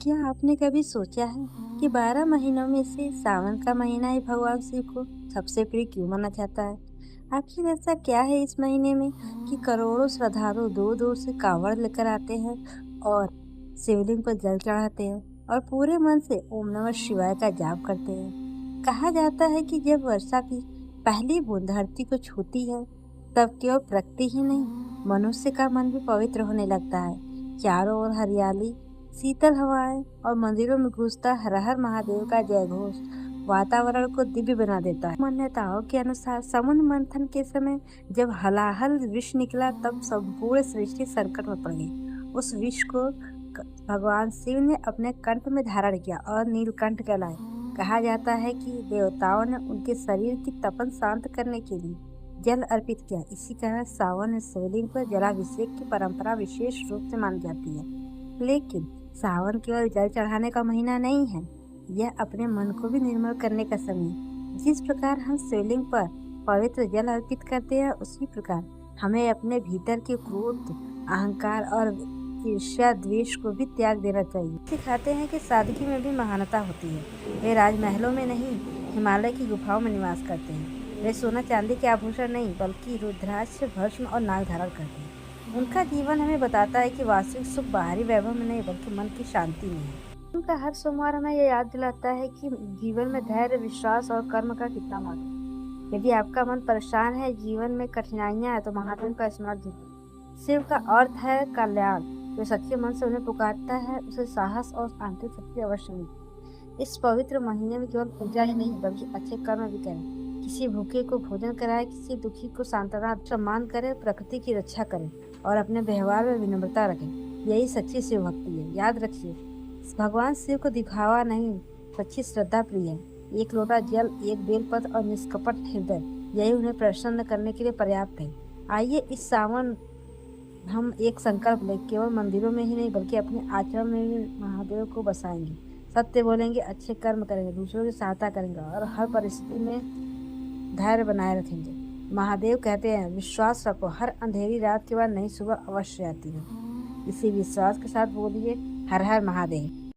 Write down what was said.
क्या आपने कभी सोचा है कि 12 महीनों में से सावन का महीना ही भगवान शिव को सबसे प्रिय क्यों माना जाता है? आखिर ऐसा क्या है इस महीने में कि करोड़ों श्रद्धालु दूर दूर से कांवड़ लेकर आते हैं और शिवलिंग पर जल चढ़ाते हैं और पूरे मन से ओम नमः शिवाय का जाप करते हैं। कहा जाता है कि जब वर्षा की पहली बूंद धरती को छूती है, तब केवल प्रकृति ही नहीं, मनुष्य का मन भी पवित्र होने लगता है। चारों ओर हरियाली, शीतल हवाएं और मंदिरों में गूंजता हर हर महादेव का जय घोष वातावरण को दिव्य बना देता है। मान्यताओं के अनुसार समुद्र मंथन के समय जब हलाहल विष निकला, तब संपूर्ण सृष्टि संकट में पड़ गई। उस विष को भगवान शिव ने अपने कंठ में धारण किया और नीलकंठ कहलाए। कहा जाता है कि देवताओं ने उनके शरीर की तपन शांत करने के लिए जल अर्पित किया। इसी कारण सावन में शिवलिंग पर जलाभिषेक की परंपरा विशेष रूप से मानी जाती है। लेकिन सावन केवल जल चढ़ाने का महीना नहीं है, यह अपने मन को भी निर्मल करने का समय है। जिस प्रकार हम शिवलिंग पर पवित्र जल अर्पित करते हैं, उसी प्रकार हमें अपने भीतर के क्रोध, अहंकार और ईर्ष्या, द्वेष को भी त्याग देना चाहिए। सिखाते हैं कि सादगी में भी महानता होती है। वे राजमहलों में नहीं, हिमालय की गुफाओं में निवास करते हैं। वे सोना चांदी के आभूषण नहीं, बल्कि रुद्राक्ष, भस्म और नाग धारण करते हैं। उनका जीवन हमें बताता है कि वास्तविक सुख बाहरी वैभव में नहीं, बल्कि मन की शांति में है। उनका हर सोमवार हमें यह याद दिलाता है कि जीवन में धैर्य, विश्वास और कर्म का कितना महत्व है। यदि आपका मन परेशान है, जीवन में कठिनाइयां है, तो महादेव का स्मरण कीजिए। शिव का अर्थ है कल्याण। जो सच्चे मन से उन्हें पुकारता है, उसे साहस और आंतरिक शक्ति अवश्य मिलती है। इस पवित्र महीने में केवल पूजा ही नहीं, बल्कि अच्छे कर्म भी करें। किसी भूखे को भोजन कराए, किसी दुखी को सांत्वना, सम्मान करें, प्रकृति की रक्षा करें और अपने व्यवहार में विनम्रता रखें। यही सच्ची शिव भक्ति है। याद रखिए, भगवान शिव को दिखावा नहीं, सच्ची श्रद्धा प्रिय है। एक लोटा जल, एक बेलपत्र और निष्कपट हृदय, यही उन्हें प्रसन्न करने के लिए पर्याप्त है। आइए इस सावन हम एक संकल्प लें, केवल मंदिरों में ही नहीं, बल्कि अपने आचरण में भी महादेव को बसाएंगे। सत्य बोलेंगे, अच्छे कर्म करेंगे, दूसरों की सहायता करेंगे और हर परिस्थिति में धैर्य बनाए रखेंगे। महादेव कहते हैं, विश्वास रखो, हर अंधेरी रात के बाद नई सुबह अवश्य आती है। इसी विश्वास के साथ बोलिए, हर हर महादेव।